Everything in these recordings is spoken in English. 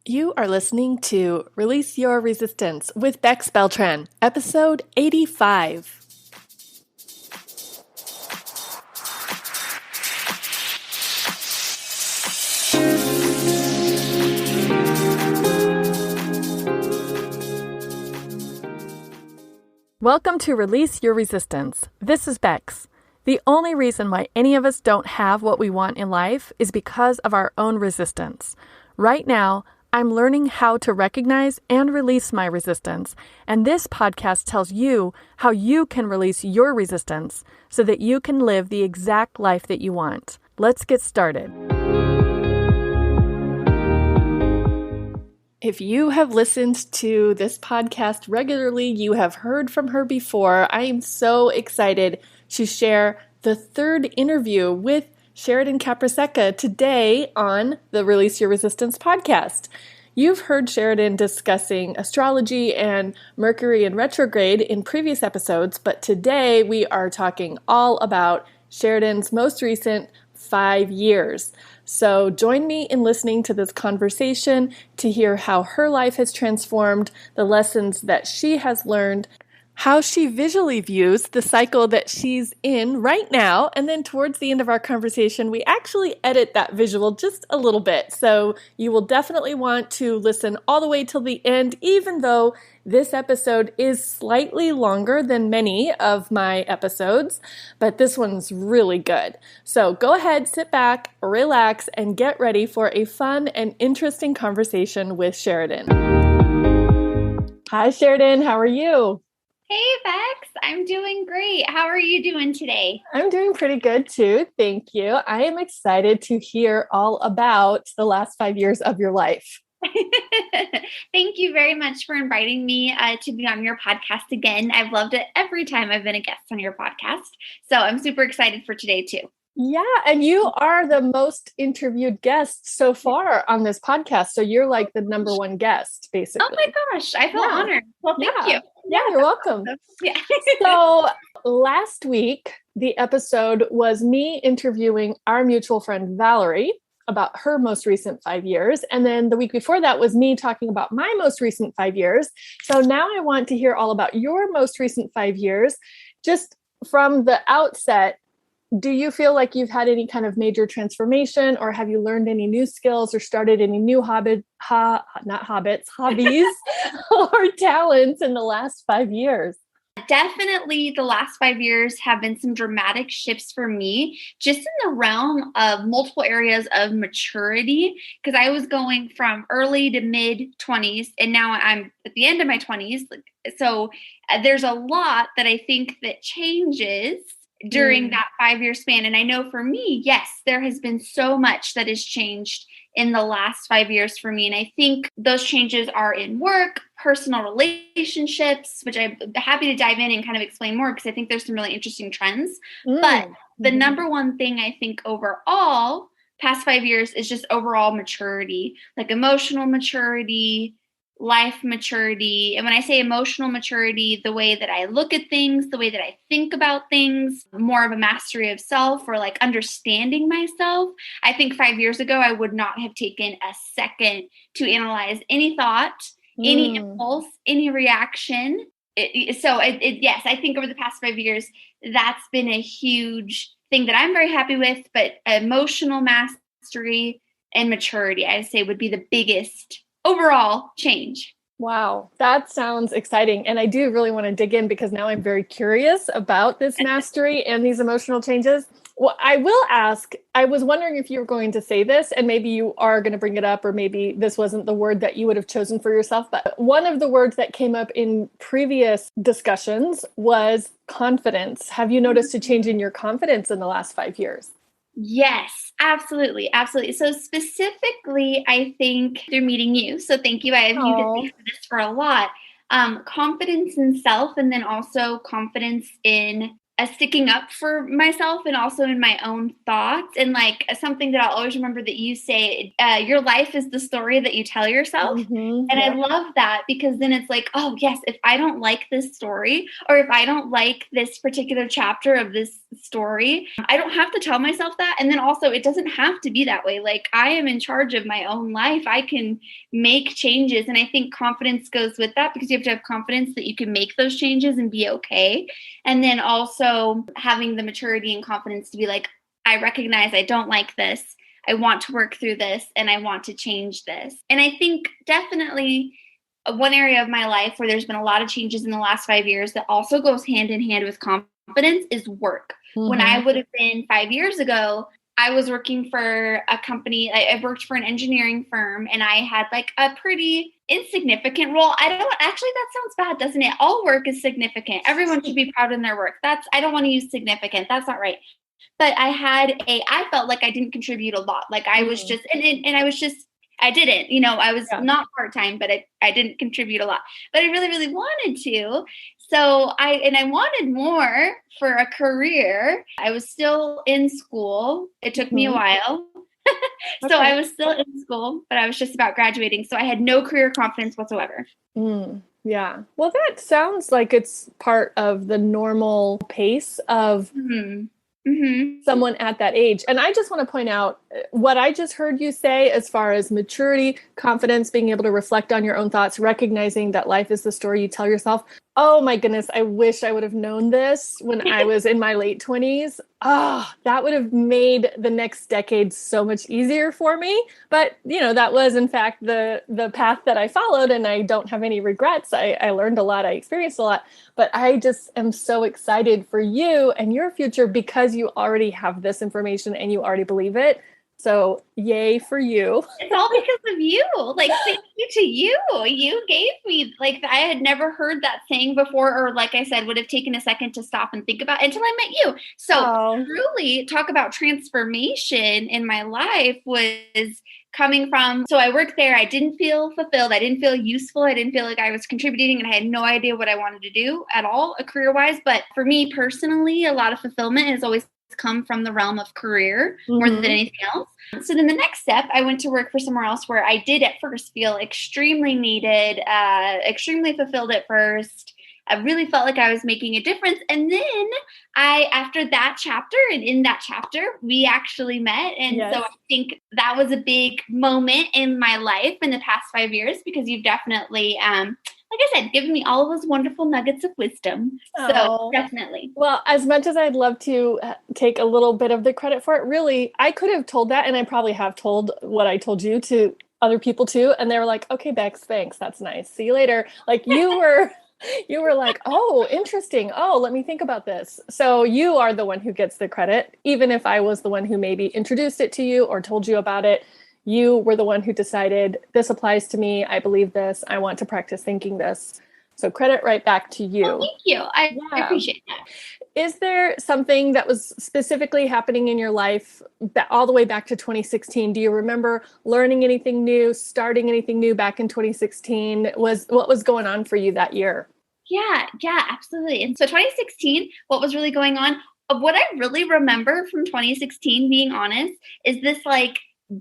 You are listening to Release Your Resistance with Bex Beltran, episode 85. Welcome to Release Your Resistance. This is Bex. The only reason why any of us don't have what we want in life is because of our own resistance. Right now, I'm learning how to recognize and release my resistance, and this podcast tells you how you can release your resistance so that you can live the exact life that you want. Let's get started. If you have listened to this podcast regularly, you have heard from her before. I am so excited to share the third interview with Sheridan today on the Release Your Resistance podcast. You've heard Sheridan discussing astrology and Mercury and retrograde in previous episodes, but today we are talking all about Sheridan's most recent 5 years. So join me in listening to this conversation to hear how her life has transformed, the lessons that she has learned, how she visually views the cycle that she's in right now, and then towards the end of our conversation, we actually edit that visual just a little bit. So you will definitely want to listen all the way till the end, even though this episode is slightly longer than many of my episodes, but this one's really good. So go ahead, sit back, relax, and get ready for a fun and interesting conversation with Sheridan. Hi, Sheridan. How are you? Hey, Bex. I'm doing great. How are you doing today? I'm doing pretty good too. Thank you. I am excited to hear all about the last 5 years of your life. Thank you very much for inviting me to be on your podcast again. I've loved it every time I've been a guest on your podcast. So I'm super excited for today too. Yeah, and you are the most interviewed guest so far on this podcast. So you're like the number one guest, basically. Oh my gosh, I feel honored. Well, thank you. Yeah, you're welcome. Yeah. So last week, the episode was me interviewing our mutual friend, Valerie, about her most recent 5 years. And then the week before that was me talking about my most recent 5 years. So now I want to hear all about your most recent 5 years. Just from the outset, do you feel like you've had any kind of major transformation, or have you learned any new skills or started any new hobbies or talents in the last 5 years? Definitely the last 5 years have been some dramatic shifts for me, just in the realm of multiple areas of maturity, because I was going from early to mid 20s and now I'm at the end of my 20s. So there's a lot that I think that changes during that 5-year span. And I know for me, yes, there has been so much that has changed in the last 5 years for me. And I think those changes are in work, personal relationships, which I'm happy to dive in and kind of explain more because I think there's some really interesting trends. But the number one thing I think overall, past 5 years, is just overall maturity, like emotional maturity, life maturity. And when I say emotional maturity, the way that I look at things, the way that I think about things, more of a mastery of self, or like understanding myself. I think 5 years ago, I would not have taken a second to analyze any thought, any impulse, any reaction. Yes, I think over the past 5 years, that's been a huge thing that I'm very happy with, but emotional mastery and maturity, I'd say, would be the biggest overall change. Wow, that sounds exciting. And I do really want to dig in because now I'm very curious about this mastery and these emotional changes. Well, I will ask, I was wondering if you were going to say this, and maybe you are going to bring it up, or maybe this wasn't the word that you would have chosen for yourself. But one of the words that came up in previous discussions was confidence. Have you noticed a change in your confidence in the last 5 years? Yes, absolutely. Absolutely. So specifically, I think through meeting you. So thank you. I have used this for a lot. Confidence in self, and then also confidence in sticking up for myself and also in my own thoughts. And like something that I'll always remember that you say, your life is the story that you tell yourself. And I love that, because then it's like, oh yes, if I don't like this story, or if I don't like this particular chapter of this story, I don't have to tell myself that. And then also, it doesn't have to be that way. Like, I am in charge of my own life. I can make changes. And I think confidence goes with that, because you have to have confidence that you can make those changes and be okay. And then also having the maturity and confidence to be like, I recognize I don't like this. I want to work through this, and I want to change this. And I think definitely one area of my life where there's been a lot of changes in the last 5 years that also goes hand in hand with confidence is work. When I would have been 5 years ago, I was working for a company. I worked for an engineering firm, and I had like a pretty insignificant role. Actually, that sounds bad, doesn't it? All work is significant. Everyone should be proud in their work. I don't want to use significant. That's not right. But I felt like I didn't contribute a lot. Like I was just, and I was just, I didn't, I was not part-time, but I didn't contribute a lot, but I really, really wanted to. So I wanted more for a career. I was still in school. It took me a while. So I was still in school, but I was just about graduating. So I had no career confidence whatsoever. Yeah. Well, that sounds like it's part of the normal pace of someone at that age. And I just want to point out what I just heard you say as far as maturity, confidence, being able to reflect on your own thoughts, recognizing that life is the story you tell yourself. Oh my goodness, I wish I would have known this when I was in my late 20s. That would have made the next decade so much easier for me. But, that was in fact the path that I followed, and I don't have any regrets. I learned a lot. I experienced a lot. But I just am so excited for you and your future, because you already have this information and you already believe it. So yay for you. It's all because of you. Like, thank you to you. You gave me, like, I had never heard that saying before, or like I said, would have taken a second to stop and think about until I met you. So truly talk about transformation in my life was coming from, so I worked there. I didn't feel fulfilled. I didn't feel useful. I didn't feel like I was contributing, and I had no idea what I wanted to do at all, career-wise. But for me personally, a lot of fulfillment has always come from the realm of career more than anything else. So then the next step, I went to work for somewhere else where I did at first feel extremely needed, extremely fulfilled at first. I really felt like I was making a difference. And then after that chapter, and in that chapter, we actually met. And so I think that was a big moment in my life in the past 5 years, because you've definitely, like I said, given me all of those wonderful nuggets of wisdom. So definitely. Well, as much as I'd love to take a little bit of the credit for it, really, I could have told that, and I probably have told what I told you to other people too. And they were like, okay, Bex, thanks. That's nice. See you later. Like you were like, oh, interesting. Oh, let me think about this. So you are the one who gets the credit, even if I was the one who maybe introduced it to you or told you about it. You were the one who decided, this applies to me. I believe this. I want to practice thinking this. So credit right back to you. Oh, thank you. I appreciate that. Is there something that was specifically happening in your life all the way back to 2016? Do you remember learning anything new, starting anything new back in 2016? What was going on for you that year? Yeah, absolutely. And so 2016, what was really going on? What I really remember from 2016, being honest, is this like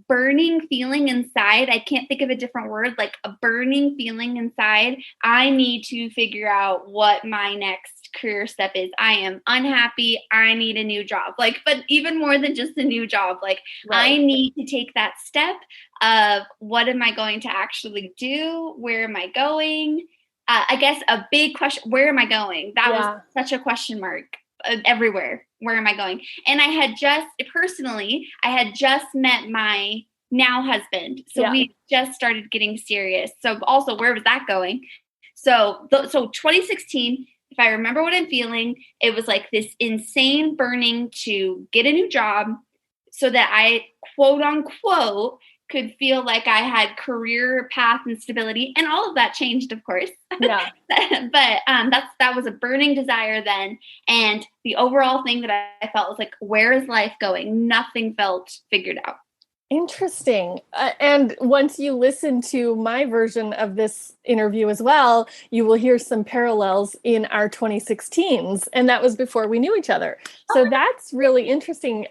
burning feeling inside. I can't think of a different word, like a burning feeling inside. I need to figure out what my next career step is. I am unhappy. I need a new job. Like, but even more than just a new job, like I need to take that step of what am I going to actually do? Where am I going? I guess a big question, where am I going? That was such a question mark everywhere. Where am I going? And I had just met my now husband. So we just started getting serious. So also, where was that going? So 2016, if I remember what I'm feeling, it was like this insane burning to get a new job so that I, quote unquote, could feel like I had career path and stability, and all of that changed, of course. Yeah. But that was a burning desire then. And the overall thing that I felt was like, where is life going? Nothing felt figured out. Interesting. And once you listen to my version of this interview as well, you will hear some parallels in our 2016s. And that was before we knew each other. So that's really interesting.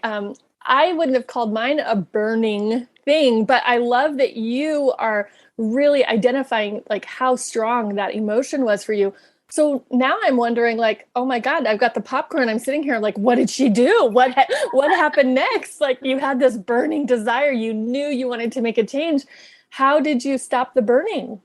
I wouldn't have called mine a burning thing, but I love that you are really identifying like how strong that emotion was for you. So now I'm wondering, like, oh my God, I've got the popcorn. I'm sitting here like, what did she do? What happened next? Like, you had this burning desire. You knew you wanted to make a change. How did you stop the burning?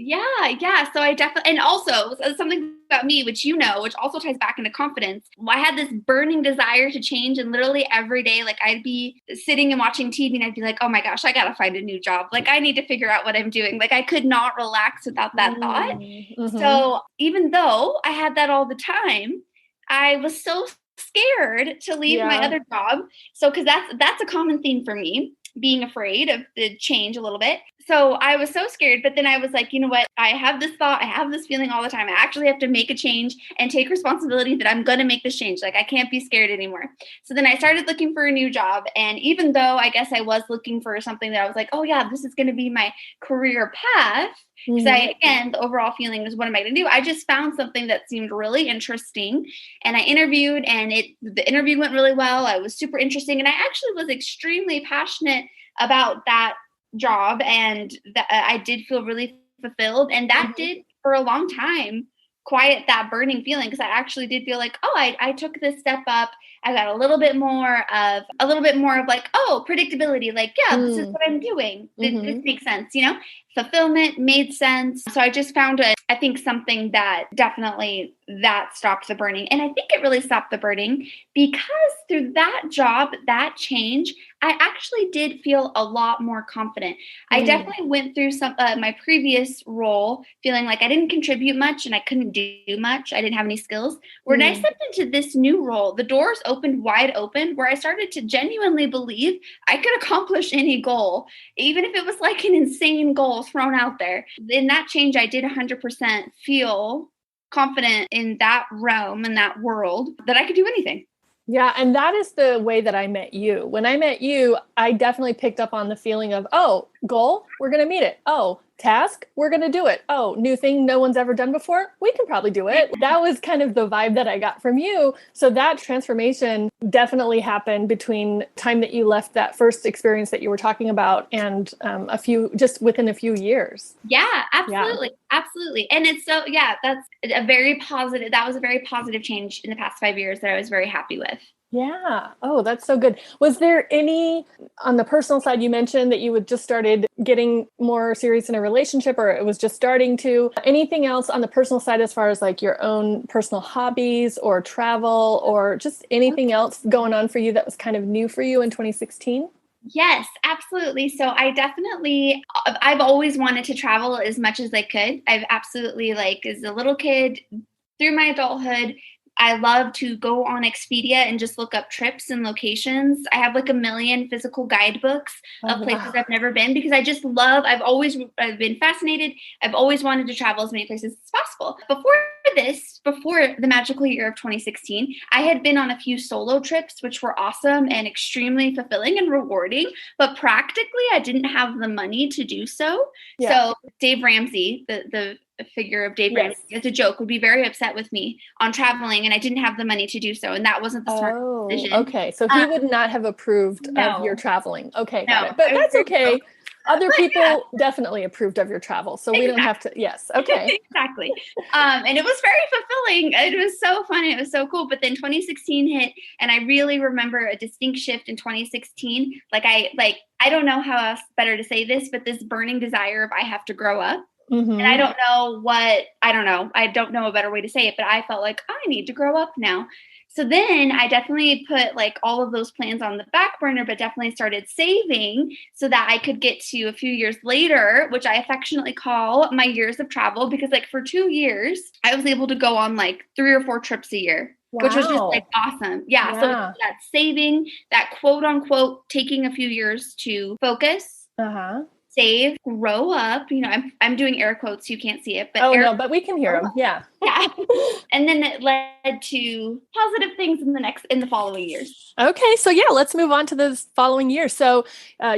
Yeah. So I definitely, and also something about me, which which also ties back into confidence. I had this burning desire to change, and literally every day, like I'd be sitting and watching TV, and I'd be like, "Oh my gosh, I gotta find a new job. Like I need to figure out what I'm doing." Like I could not relax without that thought. Mm-hmm. So even though I had that all the time, I was so scared to leave my Yeah. other job. So because that's a common theme for me, being afraid of the change a little bit. So I was so scared, but then I was like, you know what? I have this thought, I have this feeling all the time. I actually have to make a change and take responsibility that I'm going to make this change. Like I can't be scared anymore. So then I started looking for a new job. And even though I guess I was looking for something that I was like, oh yeah, this is going to be my career path. Because again, the overall feeling was, what am I going to do? I just found something that seemed really interesting. And I interviewed, and the interview went really well. I was super interesting. And I actually was extremely passionate about that job, and that I did feel really fulfilled, and that did for a long time quiet that burning feeling, because I actually did feel like, oh, I took this step up. I got a little bit more of like, oh, predictability, like, yeah, this is what I'm doing. This makes sense, fulfillment made sense. So I just found I think something that definitely that stopped the burning. And I think it really stopped the burning because through that job, that change, I actually did feel a lot more confident. I definitely went through my previous role feeling like I didn't contribute much and I couldn't do much. I didn't have any skills. When I stepped into this new role, the doors opened wide open, where I started to genuinely believe I could accomplish any goal, even if it was like an insane goal thrown out there. In that change, I did 100% feel confident in that realm, in that world, that I could do anything. Yeah. And that is the way that I met you. When I met you, I definitely picked up on the feeling of, oh, goal, we're going to meet it. Oh, task, we're going to do it. Oh, new thing no one's ever done before, we can probably do it. That was kind of the vibe that I got from you. So that transformation definitely happened between time that you left that first experience that you were talking about and just within a few years. Yeah, absolutely. Yeah. Absolutely. And it's so, that was a very positive change in the past 5 years that I was very happy with. Yeah. Oh, that's so good. Was there any, on the personal side, you mentioned that you had just started getting more serious in a relationship, or it was just starting to, anything else on the personal side as far as like your own personal hobbies or travel or just anything else going on for you that was kind of new for you in 2016? Yes, absolutely. So I've always wanted to travel as much as I could. I've absolutely, like, as a little kid through my adulthood, I love to go on Expedia and just look up trips and locations. I have like a million physical guidebooks of places I've never been, because I've been fascinated. I've always wanted to travel as many places as possible. Before the magical year of 2016, I had been on a few solo trips, which were awesome and extremely fulfilling and rewarding, but practically I didn't have the money to do so. Yeah. So Dave Ramsey, the figure of Dave Ramsey, as a joke, would be very upset with me on traveling, and I didn't have the money to do so, and that wasn't the smart decision. Okay, so he would not have approved of your traveling. Okay, got it. But that's okay. Other people definitely approved of your travel, so we don't have to. Yes, okay. Exactly. And it was very fulfilling. It was so fun. It was so cool. But then 2016 hit, and I really remember a distinct shift in 2016. I don't know how else better to say this, but this burning desire of I have to grow up. And I don't know a better way to say it, but I felt like I need to grow up now. So then I definitely put like all of those plans on the back burner, but definitely started saving so that I could get to a few years later, which I affectionately call my years of travel, because like for 2 years, I was able to go on like 3 or 4 trips a year. Wow. Which was just like awesome. Yeah. So that saving, that quote unquote, taking a few years to focus. save, grow up. I'm doing air quotes. You can't see it, but Oh, no, but we can hear grow them. up. Yeah. Yeah. And then it led to positive things in the following years. Okay, so yeah, let's move on to the following year. So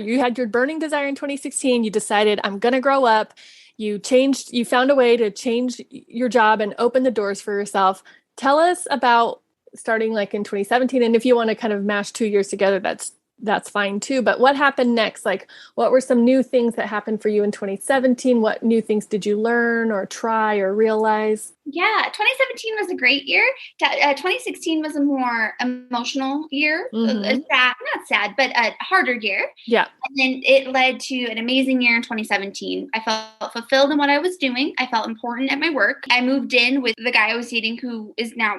you had your burning desire in 2016. You decided, I'm going to grow up. You found a way to change your job and open the doors for yourself. Tell us about starting like in 2017. And if you want to kind of mash 2 years together, that's fine too. But what happened next? Like, what were some new things that happened for you in 2017? What new things did you learn or try or realize? Yeah, 2017 was a great year. 2016 was a more emotional year, Mm-hmm. not sad, but a harder year. Yeah. And then it led to an amazing year in 2017. I felt fulfilled in what I was doing. I felt important at my work. I moved in with the guy I was dating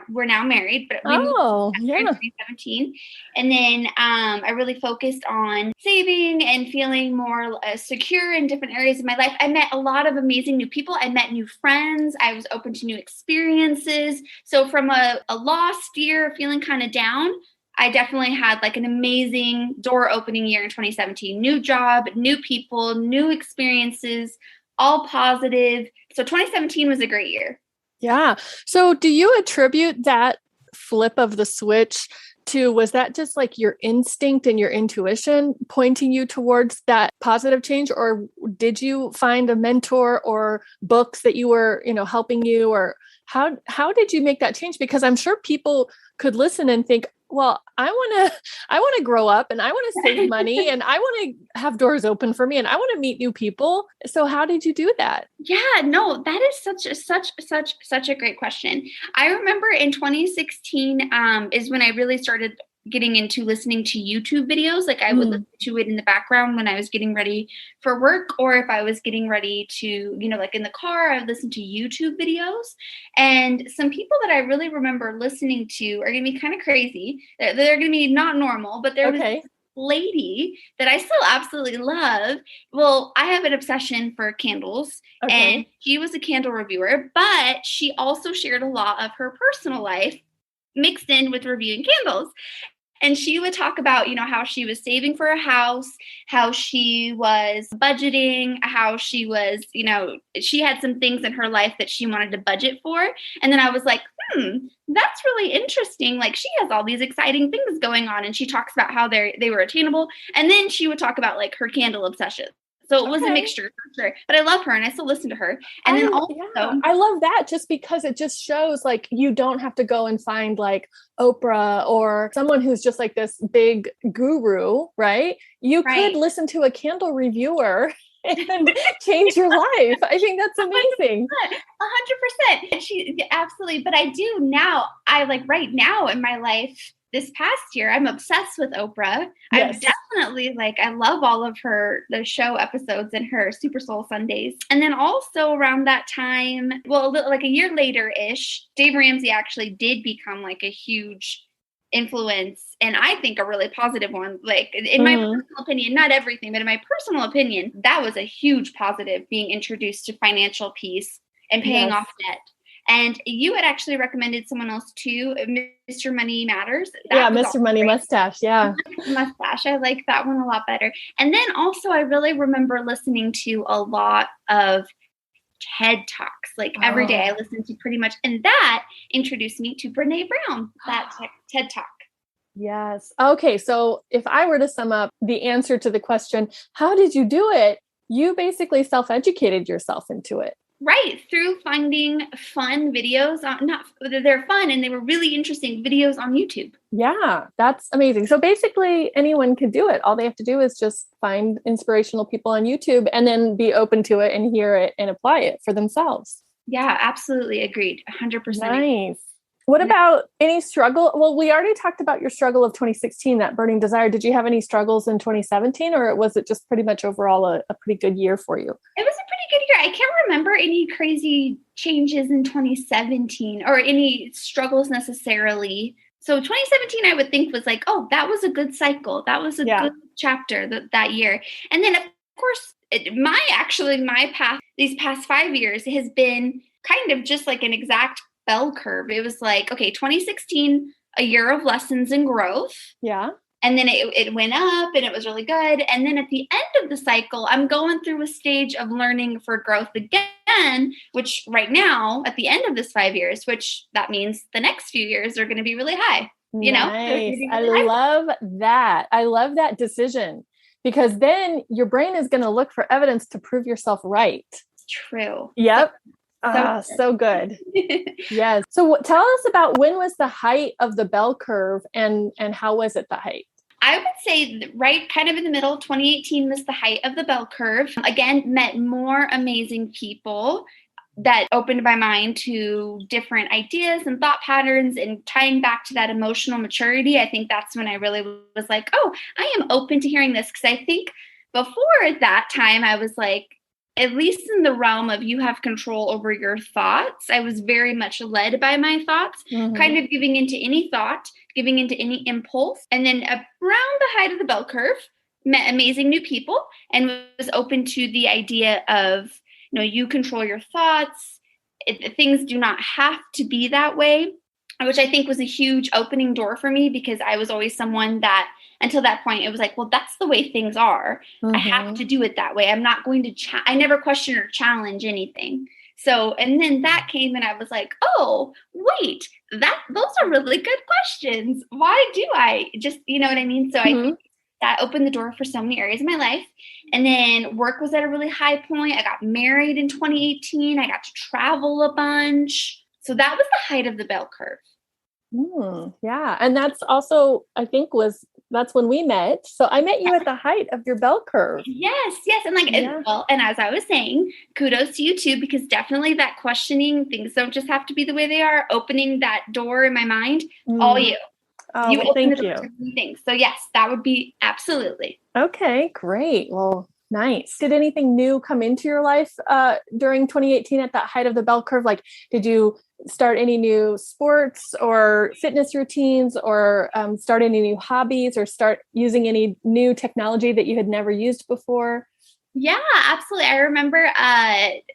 we're now married, but we moved Oh, in yeah. 2017. And then I really focused on saving and feeling more secure in different areas of my life. I met a lot of amazing new people. I met new friends. I was open to new experiences. So from a lost year, feeling kind of down, I definitely had like an amazing door opening year in 2017. New job, new people, new experiences, all positive. So 2017 was a great year. Yeah. So do you attribute that flip of the switch to, was that just like your instinct and your intuition pointing you towards that positive change? Or did you find a mentor or books that you were, helping you, or how did you make that change? Because I'm sure people could listen and think, well, I want to grow up and I want to save money and I want to have doors open for me and I want to meet new people. So how did you do that? Yeah, no, that is such a great question. I remember in 2016 is when I really started getting into listening to YouTube videos. Like I would listen to it in the background when I was getting ready for work, or if I was getting ready to, like in the car, I would listen to YouTube videos. And some people that I really remember listening to are going to be kind of crazy. They're going to be not normal, but there was Okay. lady that I still absolutely love. Well, I have an obsession for candles, and Okay. she was a candle reviewer, but she also shared a lot of her personal life mixed in with reviewing candles. And she would talk about, how she was saving for a house, how she was budgeting, how she was, she had some things in her life that she wanted to budget for. And then I was like, that's really interesting. Like she has all these exciting things going on. And she talks about how they were attainable. And then she would talk about like her candle obsession. So it was a Okay. mixture for sure. But I love her and I still listen to her. And then also, Yeah, I love that just because it just shows like you don't have to go and find like Oprah or someone who's just like this big guru, right? You could right. listen to a candle reviewer and change your life. I think that's amazing. 100%. She absolutely, but I do now. I like right now in my life this past year, I'm obsessed with Oprah. I'm Yes. definitely like, I love all of the show episodes and her Super Soul Sundays. And then also around that time, well, like a year later ish, Dave Ramsey actually did become like a huge influence, and I think a really positive one. Like in my personal opinion, not everything, but in my personal opinion, that was a huge positive, being introduced to financial peace and paying Yes. off debt. And you had actually recommended someone else too, Mr. Money Matters. Yeah, That was Mr. also Money great. Mustache. Yeah. Mustache. I like that one a lot better. And then also I really remember listening to a lot of TED Talks. Like every day I Oh. listened to pretty much, and that introduced me to Brene Brown, that TED Talk. Yes. Okay. So if I were to sum up the answer to the question, how did you do it? You basically self-educated yourself into it. Right, through finding fun videos on, not they're fun and they were really interesting videos on YouTube. Yeah, that's amazing. So basically, anyone can do it. All they have to do is just find inspirational people on YouTube and then be open to it and hear it and apply it for themselves. Yeah, absolutely agreed. 100% agreed. Nice. What about any struggle? Well, we already talked about your struggle of 2016, that burning desire. Did you have any struggles in 2017, or was it just pretty much overall a pretty good year for you? It was a pretty good year. I can't remember any crazy changes in 2017 or any struggles necessarily. So 2017, I would think was like, oh, that was a good cycle. That was a good chapter that year. And then of course, my path these past 5 years has been kind of just like an exact bell curve. It was like, okay, 2016, a year of lessons and growth. Yeah. And then it went up and it was really good. And then at the end of the cycle, I'm going through a stage of learning for growth again, which right now at the end of this 5 years, which that means the next few years are going to be really high. You know, nice. I love that. I love that decision, because then your brain is going to look for evidence to prove yourself right. True. Yep. So good. Yes. So tell us about, when was the height of the bell curve, and how was it the height? I would say right kind of in the middle, 2018 was the height of the bell curve. Again, met more amazing people that opened my mind to different ideas and thought patterns, and tying back to that emotional maturity. I think that's when I really was like, oh, I am open to hearing this. Because I think before that time, I was like, at least in the realm of you have control over your thoughts, I was very much led by my thoughts, kind of giving into any thought, giving into any impulse. And then around the height of the bell curve, met amazing new people and was open to the idea of, you control your thoughts. Things do not have to be that way, which I think was a huge opening door for me, because I was always someone that, until that point, it was like, well, that's the way things are. I have to do it that way. I'm not going to, I never question or challenge anything. So, and then that came and I was like, oh, wait, those are really good questions. Why do I just, you know what I mean? So I think that opened the door for so many areas of my life. And then work was at a really high point. I got married in 2018. I got to travel a bunch. So that was the height of the bell curve. Yeah. And that's also, I think, that's when we met. So I met you at the height of your bell curve. Yes. And well, and as I was saying, kudos to you too, because definitely that questioning, things don't just have to be the way they are, opening that door in my mind, all you. Oh, you thank you. Things. So yes, that would be absolutely. Okay, great. Well, nice. Did anything new come into your life during 2018 at that height of the bell curve? Like, did you start any new sports or fitness routines, or start any new hobbies, or start using any new technology that you had never used before? Yeah, absolutely. I remember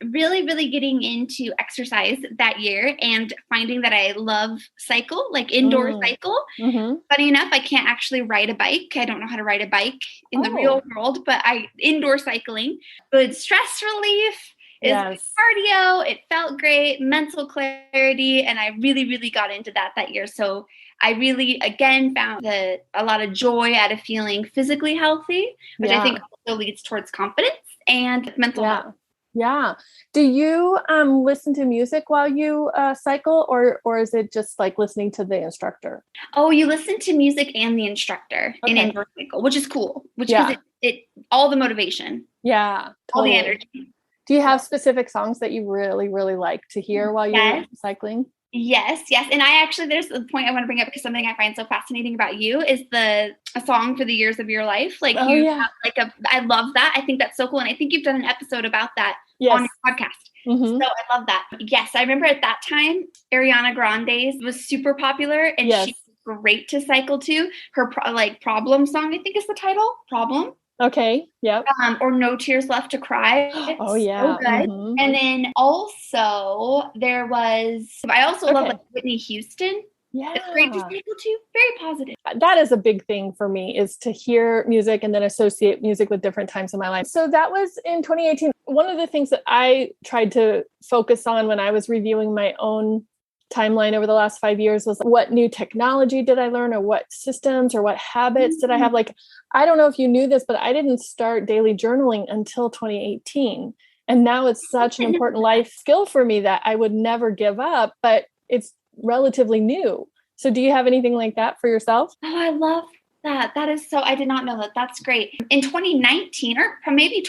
really, really getting into exercise that year and finding that I love cycle, like indoor cycle. Funny enough, I can't actually ride a bike. I don't know how to ride a bike in the real world, but indoor cycling, good stress relief. Is cardio. It felt great, mental clarity, and I really, really got into that year. So I really, again, found a lot of joy out of feeling physically healthy, which I think also leads towards confidence and mental health. Yeah. Do you listen to music while you cycle, or is it just like listening to the instructor? Oh, you listen to music and the instructor in indoor cycle, which is cool. Which gives it all the motivation. Yeah. Totally. All the energy. Do you have specific songs that you really, really like to hear while you're cycling? Yes. And I actually, there's a point I want to bring up, because something I find so fascinating about you is a song for the years of your life. Like have I love that. I think that's so cool. And I think you've done an episode about that on your podcast. So I love that. Yes. I remember at that time, Ariana Grande's was super popular, and she was great to cycle to. Her Problem song, I think is the title, Problem. Okay. Yep. Or No Tears Left to Cry. It's so good. And then also I also love Whitney Houston. Yeah. It's great to cycle to. Very positive. That is a big thing for me, is to hear music and then associate music with different times in my life. So that was in 2018. One of the things that I tried to focus on when I was reviewing my own timeline over the last 5 years was, what new technology did I learn, or what systems or what habits did I have? Like, I don't know if you knew this, but I didn't start daily journaling until 2018. And now it's such an important life skill for me that I would never give up, but it's relatively new. So do you have anything like that for yourself? Oh, I love that. That is so, I did not know that. That's great. In 2019, or maybe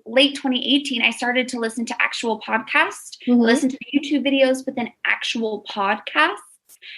late 2018, I started to listen to actual podcasts, listen to YouTube videos, but then actual podcasts.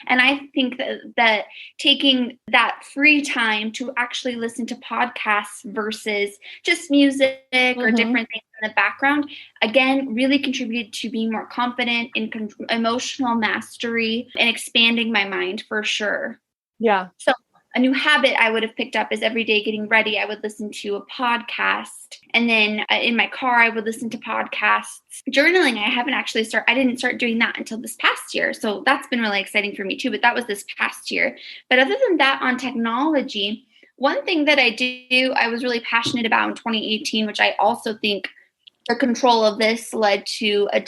And I think that taking that free time to actually listen to podcasts versus just music or different things in the background, again, really contributed to being more confident in emotional mastery and expanding my mind for sure. Yeah. So a new habit I would have picked up is every day getting ready, I would listen to a podcast And then in my car, I would listen to podcasts. Journaling, I didn't start doing that until this past year. So that's been really exciting for me too, but that was this past year. But other than that, on technology, one thing that I was really passionate about in 2018, which I also think the control of this led to a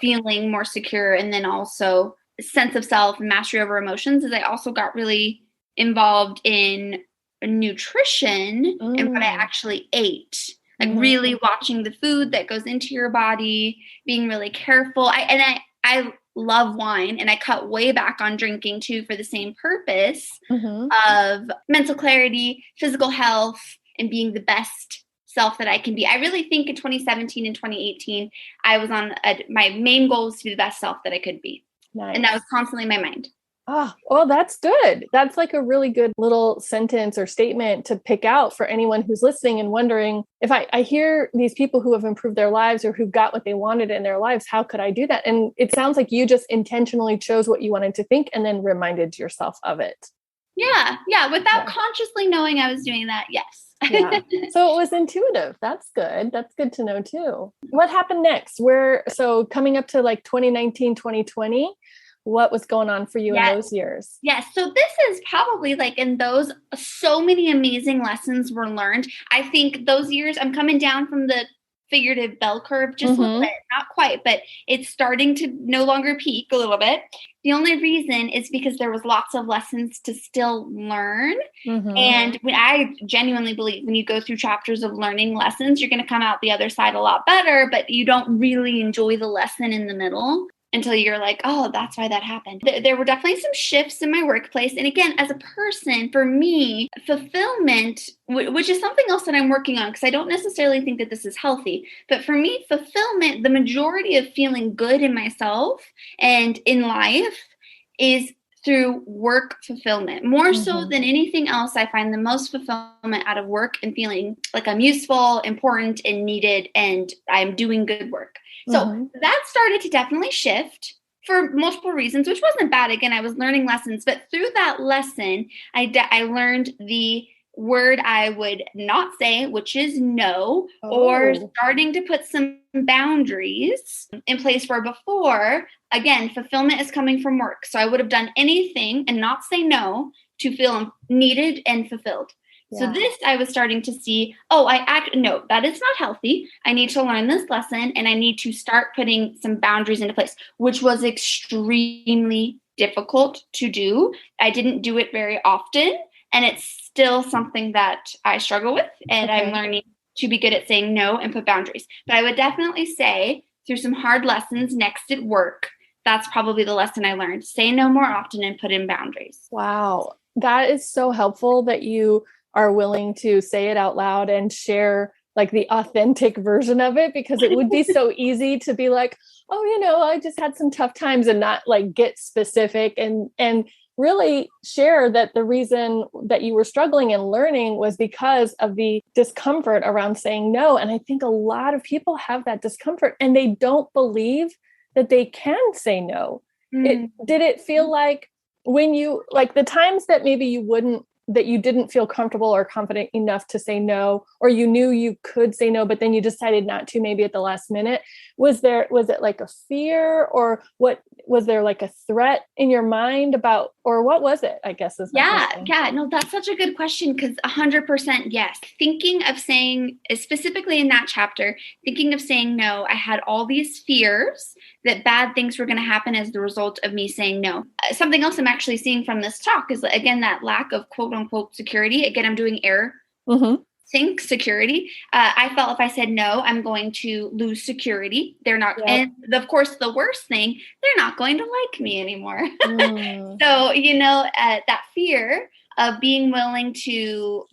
feeling more secure, and then also a sense of self and mastery over emotions, is I also got really involved in nutrition and what I actually ate. Like really watching the food that goes into your body, being really careful. I love wine, and I cut way back on drinking too for the same purpose of mental clarity, physical health, and being the best self that I can be. I really think in 2017 and 2018, I was on my main goal was to be the best self that I could be. Nice. And that was constantly in my mind. Oh, well, that's good. That's like a really good little sentence or statement to pick out for anyone who's listening and wondering, if I hear these people who have improved their lives or who got what they wanted in their lives, how could I do that? And it sounds like you just intentionally chose what you wanted to think and then reminded yourself of it. Yeah. Without consciously knowing I was doing that. Yes. Yeah. So it was intuitive. That's good. That's good to know too. What happened next? So coming up to like 2019, 2020, what was going on for you in those years? Yes. So this is probably like in those, so many amazing lessons were learned. I think those years, I'm coming down from the figurative bell curve just a little bit, not quite, but it's starting to no longer peak a little bit. The only reason is because there was lots of lessons to still learn. And when I genuinely believe when you go through chapters of learning lessons, you're going to come out the other side a lot better, but you don't really enjoy the lesson in the middle until you're like, oh, that's why that happened. There were definitely some shifts in my workplace. And again, as a person, for me, fulfillment, which is something else that I'm working on, because I don't necessarily think that this is healthy. But for me, fulfillment, the majority of feeling good in myself and in life is through work fulfillment. More so than anything else, I find the most fulfillment out of work and feeling like I'm useful, important, and needed, and I'm doing good work. So that started to definitely shift for multiple reasons, which wasn't bad. Again, I was learning lessons, but through that lesson, I learned the word I would not say, which is no, or starting to put some boundaries in place where before, again, fulfillment is coming from work. So I would have done anything and not say no to feel needed and fulfilled. So this, I was starting to see, no, that is not healthy. I need to learn this lesson, and I need to start putting some boundaries into place, which was extremely difficult to do. I didn't do it very often, and it's still something that I struggle with, and I'm learning to be good at saying no and put boundaries. But I would definitely say through some hard lessons next at work, that's probably the lesson I learned. Say no more often and put in boundaries. Wow. That is so helpful that you are willing to say it out loud and share like the authentic version of it, because it would be so easy to be like, oh, I just had some tough times, and not like get specific and really share that the reason that you were struggling and learning was because of the discomfort around saying no. And I think a lot of people have that discomfort and they don't believe that they can say no. Did it feel like when you, like the times that maybe that you didn't feel comfortable or confident enough to say no, or you knew you could say no, but then you decided not to, maybe at the last minute, was it like a fear, or what was there, like a threat in your mind about, or what was it, I guess is my question. Yeah. No, that's such a good question, because 100% yes. Thinking of saying, specifically in that chapter, thinking of saying no, I had all these fears that bad things were going to happen as the result of me saying no. Something else I'm actually seeing from this talk is, again, that lack of quote unquote security. Again, I'm doing air think security. I felt if I said no, I'm going to lose security. They're not, and of course, the worst thing, they're not going to like me anymore. So, that fear of being willing to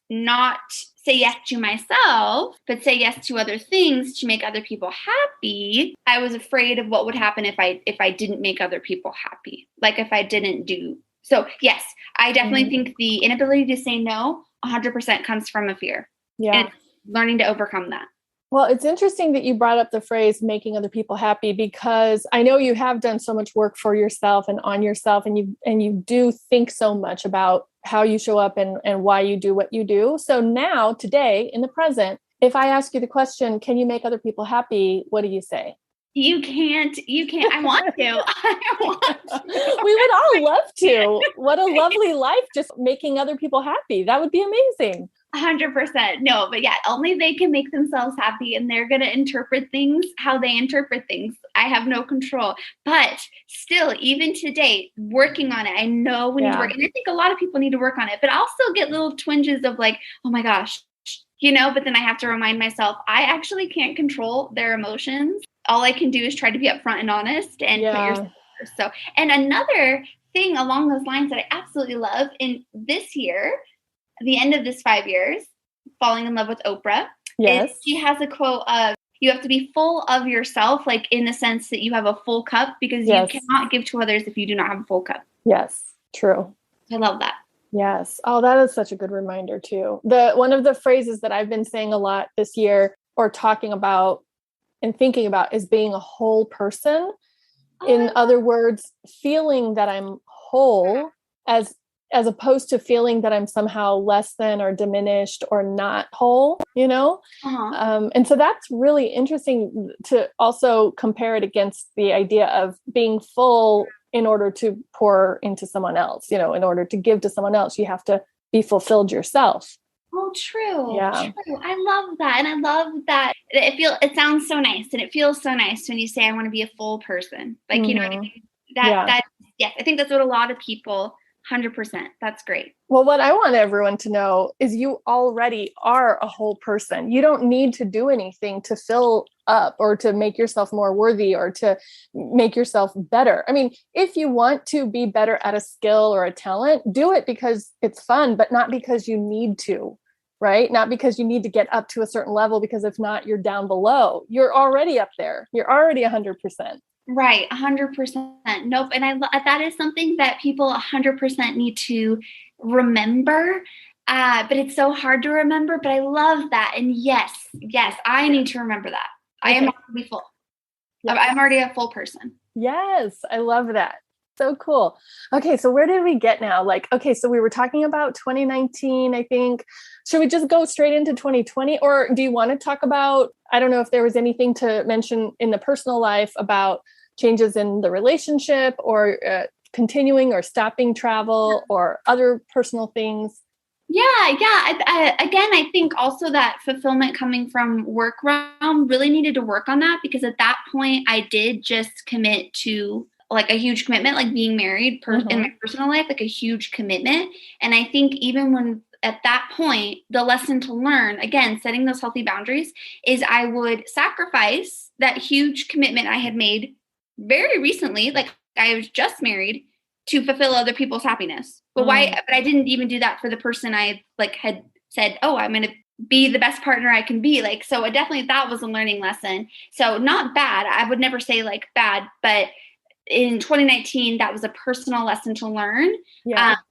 not say yes to myself, but say yes to other things to make other people happy. I was afraid of what would happen if I didn't make other people happy. Like if I didn't do. So yes, I definitely think the inability to say no 100% comes from a fear. Yeah. And it's learning to overcome that. Well, it's interesting that you brought up the phrase making other people happy, because I know you have done so much work for yourself and on yourself, and you do think so much about how you show up and why you do what you do. So now, today, in the present, If I ask you the question, can you make other people happy? What do you say? You can't, I want to. I want to. We would all love to. What a lovely life, just making other people happy. That would be amazing. 100%. No, but yeah, only they can make themselves happy, and they're going to interpret things how they interpret things. I have no control. But still, even today, working on it, I know we need to work. And I think a lot of people need to work on it, but I'll still get little twinges of like, oh my gosh, but then I have to remind myself, I actually can't control their emotions. All I can do is try to be upfront and honest and put yourself first. So, and another thing along those lines that I absolutely love in this year, the end of this 5 years, falling in love with Oprah. Yes. She has a quote of, you have to be full of yourself, like in the sense that you have a full cup, because you cannot give to others if you do not have a full cup. Yes, true. I love that. Yes. Oh, that is such a good reminder too. One of the phrases that I've been saying a lot this year, or talking about and thinking about, is being a whole person. In other words, feeling that I'm whole as opposed to feeling that I'm somehow less than or diminished or not whole, And so that's really interesting to also compare it against the idea of being full in order to pour into someone else, in order to give to someone else, you have to be fulfilled yourself. Oh, true. Yeah. True. I love that. And I love that it sounds so nice, and it feels so nice when you say, I want to be a full person. Like, you know what I mean? Yes, I think that's what a lot of people, 100%. That's great. Well, what I want everyone to know is you already are a whole person. You don't need to do anything to fill up or to make yourself more worthy or to make yourself better. I mean, if you want to be better at a skill or a talent, do it because it's fun, but not because you need to, right? Not because you need to get up to a certain level, because if not, you're down below. You're already up there. You're already 100%. Right. 100%. Nope. And that is something that people 100% need to remember. But it's so hard to remember, but I love that. And yes, I need to remember that. Okay. I am already full. Yes. I'm already a full person. Yes. I love that. So cool. Okay. So where did we get now? So we were talking about 2019, I think. Should we just go straight into 2020? Or do you want to talk about, I don't know if there was anything to mention in the personal life about changes in the relationship, or continuing or stopping travel, or other personal things? Yeah. Again, I think also that fulfillment coming from work realm really needed to work on that, because at that point I did just commit to like a huge commitment, like being married in my personal life, like a huge commitment. And I think even when at that point, the lesson to learn, again, setting those healthy boundaries, is I would sacrifice that huge commitment I had made very recently, like I was just married, to fulfill other people's happiness. But why? But I didn't even do that for the person I had said, oh, I'm going to be the best partner I can be. So that was a learning lesson. So not bad. I would never say bad, but in 2019, that was a personal lesson to learn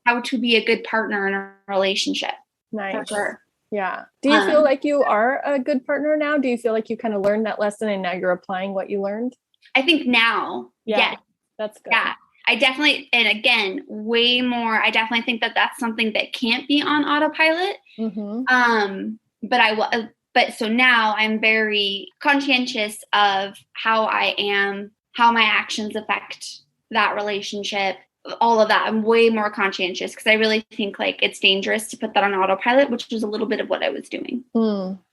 how to be a good partner in a relationship. Nice. For sure. Yeah. Do you feel like you are a good partner now? Do you feel like you kind of learned that lesson and now you're applying what you learned? I think now, yes. That's good. Yeah. I definitely, and again, way more, I definitely think that that's something that can't be on autopilot. But so now I'm very conscientious of how I am, how my actions affect that relationship, all of that. I'm way more conscientious, because I really think it's dangerous to put that on autopilot, which is a little bit of what I was doing.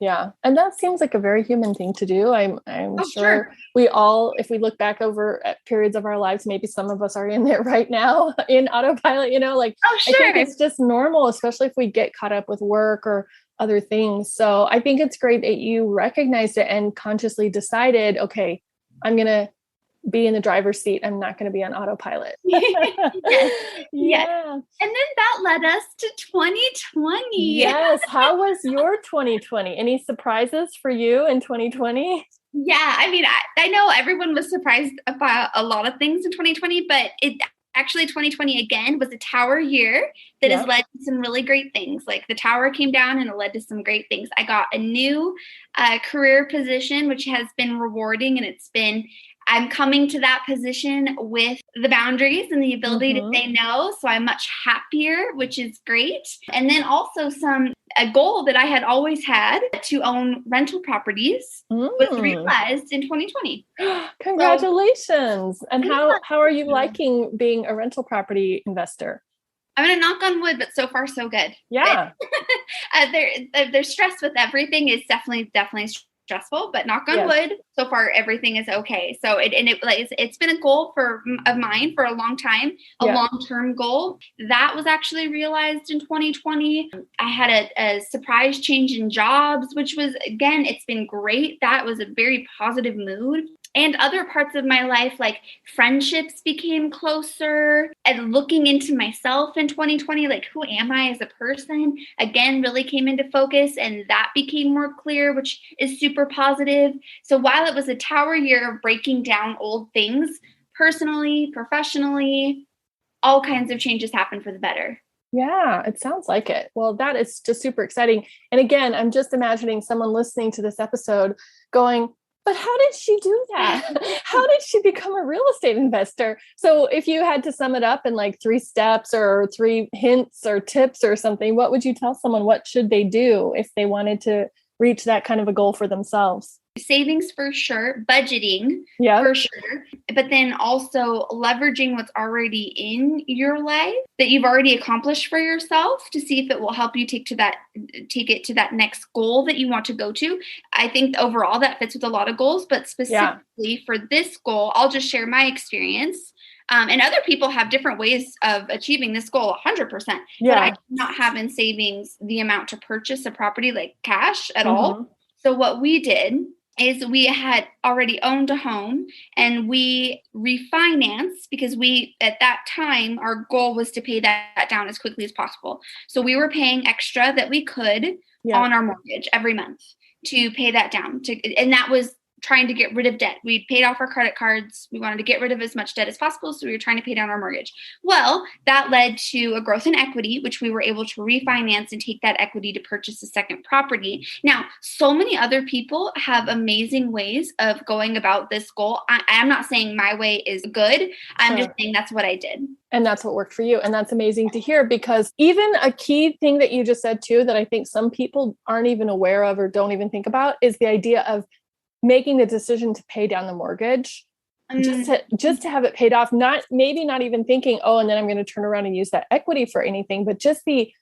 Yeah. And that seems like a very human thing to do. I'm sure we all, if we look back over at periods of our lives, maybe some of us are in there right now in autopilot, I think it's just normal, especially if we get caught up with work or other things. So I think it's great that you recognized it and consciously decided, okay, I'm going to be in the driver's seat. I'm not going to be on autopilot. Yes. And then that led us to 2020. Yes. How was your 2020? Any surprises for you in 2020? Yeah. I mean, I know everyone was surprised about a lot of things in 2020, but actually 2020 again was a tower year, that has led to some really great things. Like the tower came down and it led to some great things. I got a new career position, which has been rewarding, and I'm coming to that position with the boundaries and the ability to say no. So I'm much happier, which is great. And then also a goal that I had always had to own rental properties was realized in 2020. Congratulations. So, and how are you liking being a rental property investor? I'm going to knock on wood, but so far so good. Yeah. There's stress with everything. It's definitely stressful, but knock on wood, so far everything is okay. So it's been a goal of mine for a long time, long-term goal that was actually realized in 2020. I had a surprise change in jobs, which was, again, it's been great. That was a very positive mood. And other parts of my life, like friendships became closer, and looking into myself in 2020, like who am I as a person, again, really came into focus, and that became more clear, which is super positive. So while it was a tower year of breaking down old things, personally, professionally, all kinds of changes happened for the better. Yeah, it sounds like it. Well, that is just super exciting. And again, I'm just imagining someone listening to this episode going, but how did she do that? How did she become a real estate investor? So if you had to sum it up in like 3 steps or 3 hints or tips or something, what would you tell someone? What should they do if they wanted to reach that kind of a goal for themselves? Savings for sure, budgeting for sure, but then also leveraging what's already in your life that you've already accomplished for yourself to see if it will help you take it to that next goal that you want to go to. I think overall that fits with a lot of goals, but specifically for this goal, I'll just share my experience. And other people have different ways of achieving this goal 100%. But I do not have in savings the amount to purchase a property like cash at all. So what we did is we had already owned a home and we refinanced because at that time, our goal was to pay that down as quickly as possible. So we were paying extra that we could on our mortgage every month to pay that down. And that was trying to get rid of debt. We paid off our credit cards. We wanted to get rid of as much debt as possible. So we were trying to pay down our mortgage. Well, that led to a growth in equity, which we were able to refinance and take that equity to purchase a second property. Now, so many other people have amazing ways of going about this goal. I'm not saying my way is good. I'm just saying that's what I did. And that's what worked for you. And that's amazing to hear, because even a key thing that you just said too, that I think some people aren't even aware of or don't even think about, is the idea of making the decision to pay down the mortgage, just to have it paid off, not even thinking, oh, and then I'm going to turn around and use that equity for anything, but just the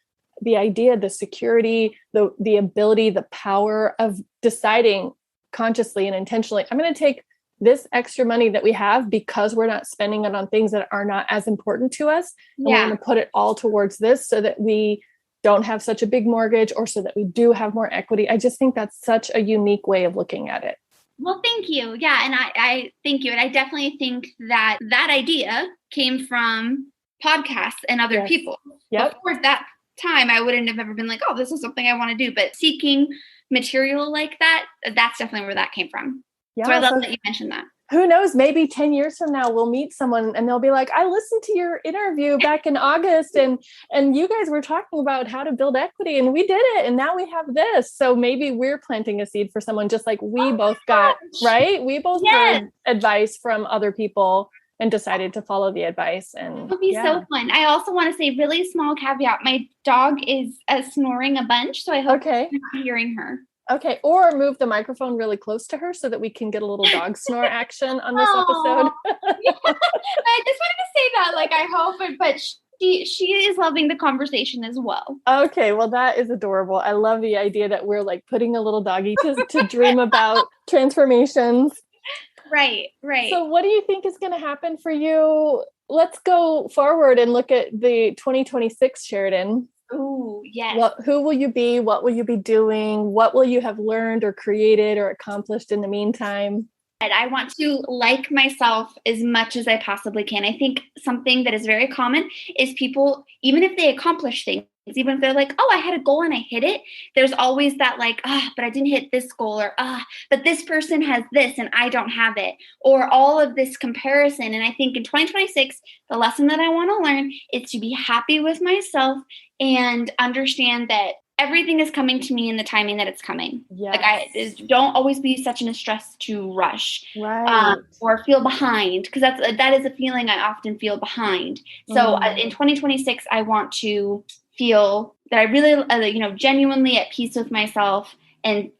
idea, the security, the ability, the power of deciding consciously and intentionally, I'm going to take this extra money that we have because we're not spending it on things that are not as important to us. And we're going to put it all towards this so that we don't have such a big mortgage, or so that we do have more equity. I just think that's such a unique way of looking at it. Well, thank you. Yeah. And I thank you. And I definitely think that idea came from podcasts and other people. Before that time, I wouldn't have ever been like, oh, this is something I want to do. But seeking material like that, that's definitely where that came from. Yeah, so I love that you mentioned that. Who knows, maybe 10 years from now, we'll meet someone and they'll be like, I listened to your interview back in August and you guys were talking about how to build equity and we did it. And now we have this. So maybe we're planting a seed for someone, just like we both got, right? We both heard advice from other people and decided to follow the advice. And it'll be so fun. I also want to say, really small caveat. My dog is snoring a bunch. So I hope you're not hearing her. Okay. Or move the microphone really close to her so that we can get a little dog snore action on this episode. I just wanted to say that, like, I hope, but she is loving the conversation as well. Okay. Well, that is adorable. I love the idea that we're like putting a little doggy to dream about transformations. Right. So what do you think is going to happen for you? Let's go forward and look at the 2026 Sheridan. Oh, yes. Who will you be? What will you be doing? What will you have learned or created or accomplished in the meantime? I want to like myself as much as I possibly can. I think something that is very common is people, even if they accomplish things, Even if they're like, oh, I had a goal and I hit it, there's always that like, but I didn't hit this goal, or but this person has this and I don't have it, or all of this comparison. And I think in 2026, the lesson that I want to learn is to be happy with myself and understand that everything is coming to me in the timing that it's coming. Yes. Like I don't always be such in a stress to rush, right. or feel behind, because that is a feeling I often feel behind. So in 2026, I want to feel that I really, genuinely at peace with myself, and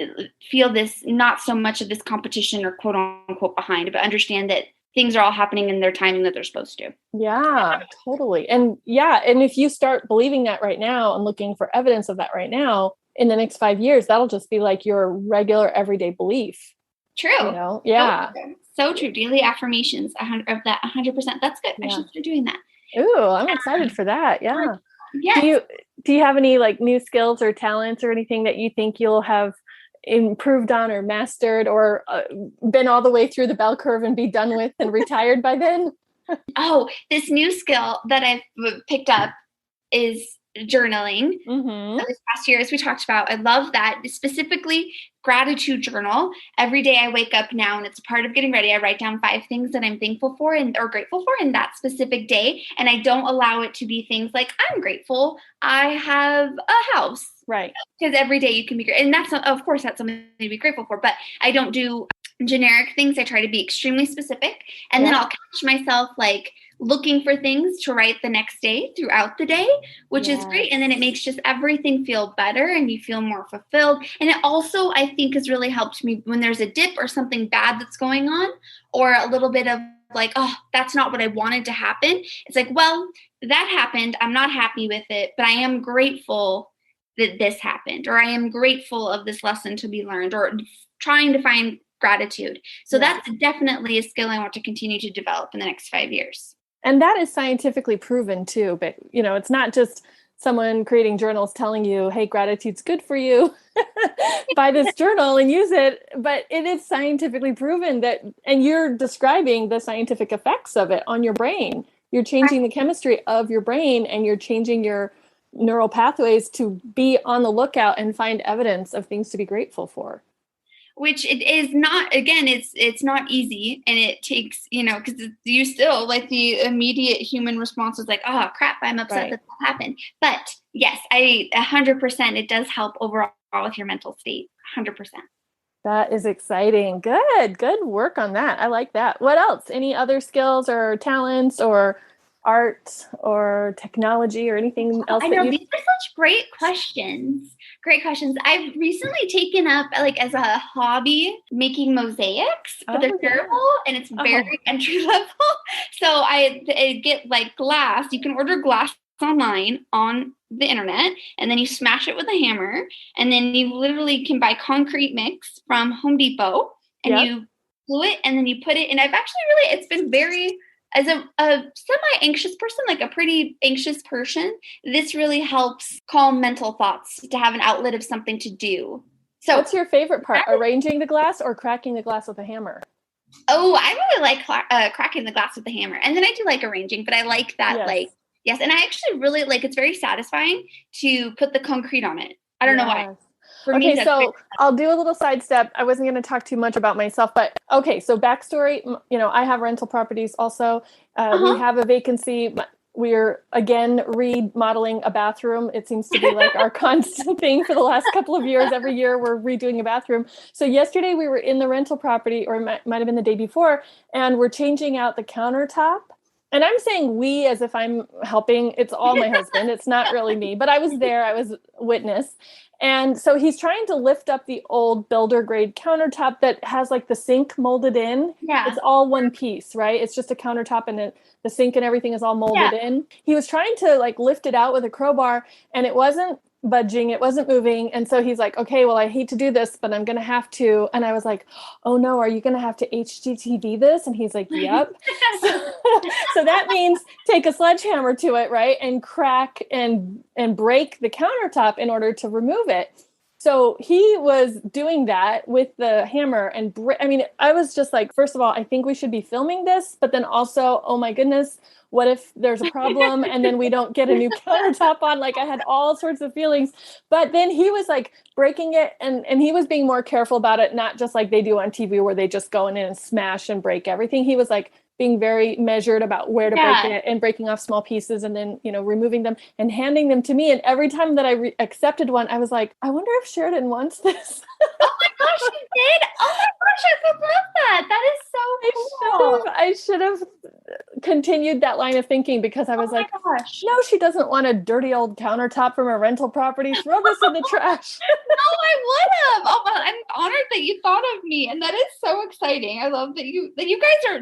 feel this, not so much of this competition or quote unquote behind, but understand that things are all happening in their timing that they're supposed to. Yeah, totally. And if you start believing that right now and looking for evidence of that right now, in the next 5 years, that'll just be like your regular everyday belief. True. Yeah. So true. Daily affirmations of that 100%. That's good. Yeah. I should start doing that. Ooh, I'm excited for that. Yeah. Yes. Do you have any like new skills or talents or anything that you think you'll have improved on or mastered, or been all the way through the bell curve and be done with and retired by then? This new skill that I've picked up is journaling. This past year, as we talked about, I love that. Specifically, gratitude journal. Every day I wake up now, and it's a part of getting ready. I write down 5 things that I'm thankful for or grateful for in that specific day. And I don't allow it to be things like, I'm grateful I have a house. Right. Because every day you can be great. And that's something to be grateful for. But I don't do generic things. I try to be extremely specific. And then I'll catch myself like looking for things to write the next day throughout the day, which is great. And then it makes just everything feel better and you feel more fulfilled. And it also, I think, has really helped me when there's a dip or something bad that's going on, or a little bit of like, that's not what I wanted to happen. It's like, well, that happened. I'm not happy with it, but I am grateful that this happened, or I am grateful of this lesson to be learned, or trying to find gratitude. So that's definitely a skill I want to continue to develop in the next 5 years. And that is scientifically proven too. But, it's not just someone creating journals telling you, hey, gratitude's good for you. Buy this journal and use it. But it is scientifically proven that, and you're describing the scientific effects of it on your brain. You're changing the chemistry of your brain, and you're changing your neural pathways to be on the lookout and find evidence of things to be grateful for. Which it is not, again, it's not easy, and it takes, because you still, like, the immediate human response is like, oh crap, I'm upset that happened. But yes, 100%, it does help overall with your mental state, 100%. That is exciting. Good work on that. I like that. What else? Any other skills or talents or art or technology or anything else? I know, these are such great questions. I've recently taken up, like, as a hobby, making mosaics, but they're terrible, and it's very entry level. So I get like glass. You can order glass online on the internet, and then you smash it with a hammer, and then you literally can buy concrete mix from Home Depot, and you glue it, and then you put it. And I've actually it's been very, as a semi-anxious person, like a pretty anxious person, this really helps calm mental thoughts, to have an outlet of something to do. So what's your favorite part, arranging the glass or cracking the glass with a hammer? I really like cracking the glass with the hammer. And then I do like arranging, but I like that, yes. And I actually really like, it's very satisfying to put the concrete on it. I don't know why. Okay, so I'll do a little sidestep. I wasn't going to talk too much about myself, but okay, so backstory, I have rental properties also. We have a vacancy. We're, again, remodeling a bathroom. It seems to be like our constant thing for the last couple of years. Every year we're redoing a bathroom. So yesterday we were in the rental property, or it might have been the day before, and we're changing out the countertop. And I'm saying we as if I'm helping. It's all my husband. It's not really me, but I was there. I was witness. And so he's trying to lift up the old builder grade countertop that has like the sink molded in. Yeah. It's all one piece, right? It's just a countertop, and the sink and everything is all molded in. He was trying to like lift it out with a crowbar, and it wasn't budging. It wasn't moving. And so he's like, okay, well, I hate to do this, but I'm going to have to. And I was like, oh no, are you going to have to HGTV this? And he's like, yep. So that means take a sledgehammer to it, right? And crack and break the countertop in order to remove it. So he was doing that with the hammer and I mean, I was just like, first of all, I think we should be filming this, but then also, oh my goodness, what if there's a problem and then we don't get a new countertop on? Like I had all sorts of feelings, but then he was like breaking it and he was being more careful about it, not just like they do on TV where they just go in and smash and break everything. He was like being very measured about where to break it and breaking off small pieces and then, removing them and handing them to me. And every time that I accepted one, I was like, I wonder if Sheridan wants this. Oh my gosh, you did? Oh my gosh, I would love that. That is so cool. I should have continued that line of thinking because I was like, gosh. No, she doesn't want a dirty old countertop from a rental property. Throw this in the trash. No, I would have. Oh, well, I'm honored that you thought of me. And that is so exciting. I love that you guys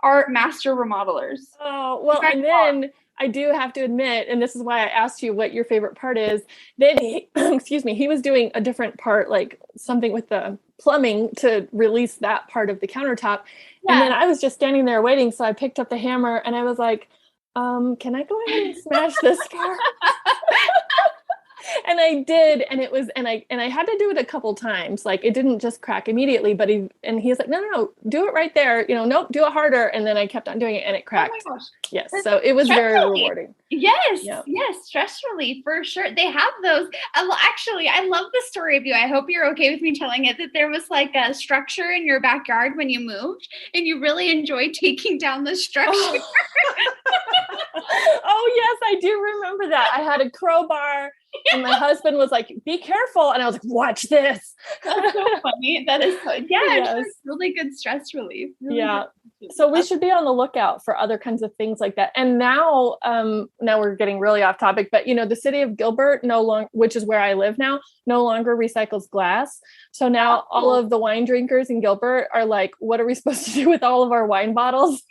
are master remodelers. Oh, well, and then I do have to admit, and this is why I asked you what your favorite part is, then he, excuse me, he was doing a different part, like something with the plumbing to release that part of the countertop. Yeah. And then I was just standing there waiting. So I picked up the hammer and I was like, can I go ahead and smash this part? And I did, and it was, and I had to do it a couple times. Like it didn't just crack immediately, but he was like, no, do it right there. Nope, do it harder. And then I kept on doing it, and it cracked. Oh my gosh. Yes, so it was very rewarding. Yes, yes, stress relief for sure. They have those. Actually, I love the story of you. I hope you're okay with me telling it. That there was like a structure in your backyard when you moved, and you really enjoyed taking down the structure. Oh yes, I do remember that. I had a crowbar. And my husband was like, be careful. And I was like, watch this. That's so funny. That is so, yes. It's really good stress relief. Really good. So we should be on the lookout for other kinds of things like that. And now we're getting really off topic, but the city of Gilbert which is where I live now, no longer recycles glass. So now all of the wine drinkers in Gilbert are like, what are we supposed to do with all of our wine bottles?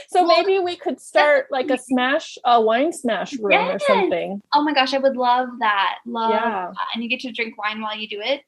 So maybe we could start like a wine smash room or something. Oh my gosh, I would love that. That. And you get to drink wine while you do it.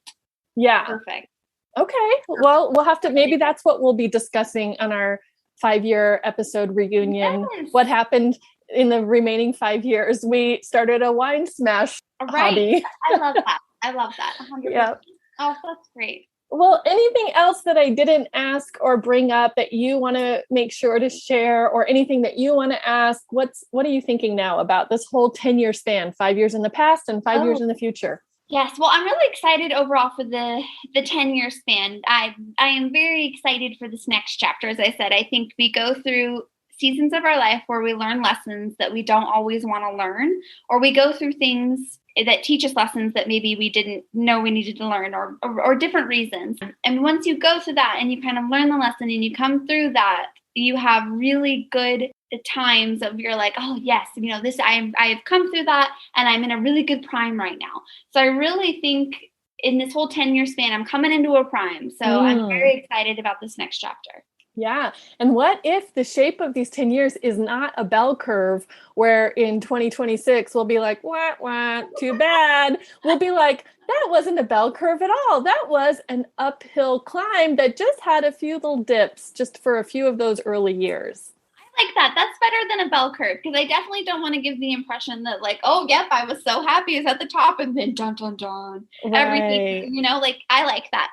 Yeah. Perfect. Okay. Well, we'll have to, maybe that's what we'll be discussing on our 5-year episode reunion. Yes. What happened in the remaining 5 years? We started a wine smash hobby. I love that. 100%. Yeah. Oh, that's great. Well, anything else that I didn't ask or bring up that you want to make sure to share, or anything that you want to ask? What are you thinking now about this whole 10-year span, 5 years in the past and 5 years in the future? Yes. Well, I'm really excited overall for the 10-year span. I am very excited for this next chapter. As I said, I think we go through seasons of our life where we learn lessons that we don't always want to learn, or we go through things that teach us lessons that maybe we didn't know we needed to learn, or different reasons. And once you go through that and you kind of learn the lesson and you come through that, you have really good times of you're like, oh yes, this I have come through that and I'm in a really good prime right now. So I really think in this whole 10-year span, I'm coming into a prime. So I'm very excited about this next chapter. Yeah. And what if the shape of these 10 years is not a bell curve where in 2026 we'll be like, wah, too bad. We'll be like, that wasn't a bell curve at all. That was an uphill climb that just had a few little dips just for a few of those early years. I like that. That's better than a bell curve, because I definitely don't want to give the impression that like, oh, yep, I was so happy it's at the top and then dun, dun, dun, everything, like I like that.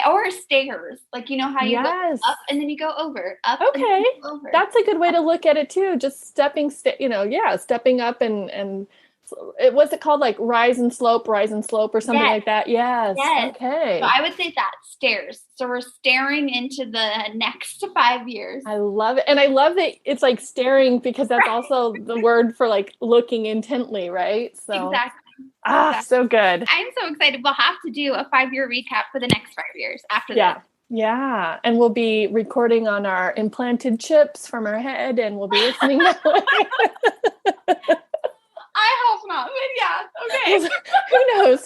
Or stairs, like, how you go up and then you go over, up. Okay. And then you go over. That's a good way to look at it too. Just stepping up and what's it called? Like rise and slope or something like that. Yes. Okay. So I would say that stairs. So we're staring into the next 5 years. I love it. And I love that it's like staring, because that's also the word for like looking intently, right? So exactly. So good. I'm so excited. We'll have to do a 5-year recap for the next 5 years after that. Yeah. And we'll be recording on our implanted chips from our head, and we'll be listening that way. I hope not, but yeah, okay.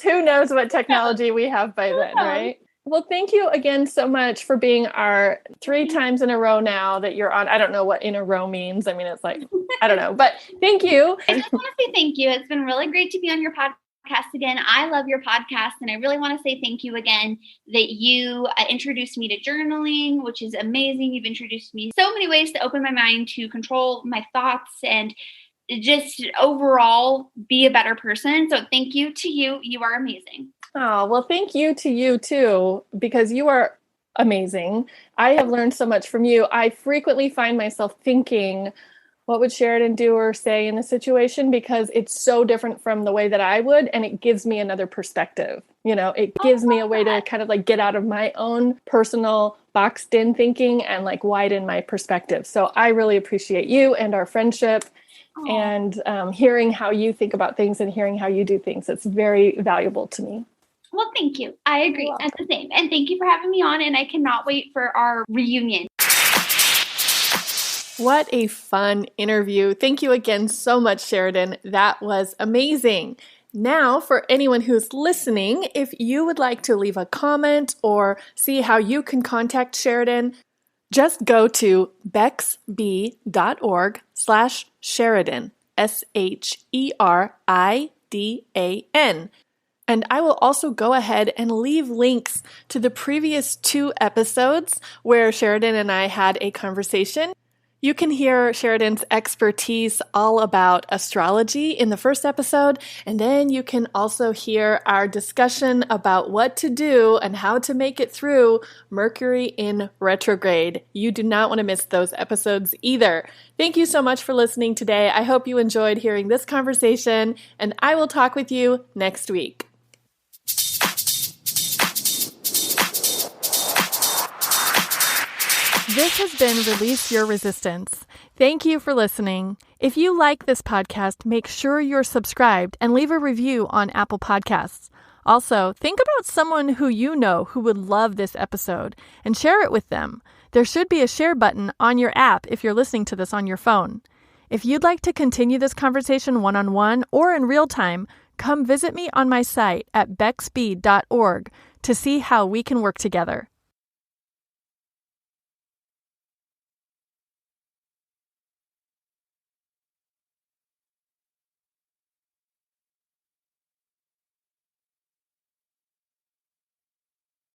Who knows what technology we have by then, right? Well, thank you again so much for being our 3 times in a row now that you're on. I don't know what in a row means. I mean, it's like, I don't know, but thank you. I just want to say thank you. It's been really great to be on your podcast again. I love your podcast, and I really want to say thank you again that you introduced me to journaling, which is amazing. You've introduced me so many ways to open my mind, to control my thoughts, and just overall be a better person. So thank you to you. You are amazing. Oh, well, thank you to you too, because you are amazing. I have learned so much from you. I frequently find myself thinking, what would Sheridan do or say in a situation? Because it's so different from the way that I would, and it gives me another perspective. It gives me a way to kind of like get out of my own personal boxed in thinking and like widen my perspective. So I really appreciate you and our friendship. And hearing how you think about things and hearing how you do things. It's very valuable to me. Well, thank you. I agree. At the same. And thank you for having me on. And I cannot wait for our reunion. What a fun interview. Thank you again so much, Sheridan. That was amazing. Now, for anyone who's listening, if you would like to leave a comment or see how you can contact Sheridan, just go to bexb.org/Sheridan, SHERIDAN. And I will also go ahead and leave links to the previous 2 episodes where Sheridan and I had a conversation. You can hear Sheridan's expertise all about astrology in the first episode, and then you can also hear our discussion about what to do and how to make it through Mercury in retrograde. You do not want to miss those episodes either. Thank you so much for listening today. I hope you enjoyed hearing this conversation, and I will talk with you next week. This has been Release Your Resistance. Thank you for listening. If you like this podcast, make sure you're subscribed and leave a review on Apple Podcasts. Also, think about someone who you know who would love this episode and share it with them. There should be a share button on your app if you're listening to this on your phone. If you'd like to continue this conversation one-on-one or in real time, come visit me on my site at bexb.org to see how we can work together.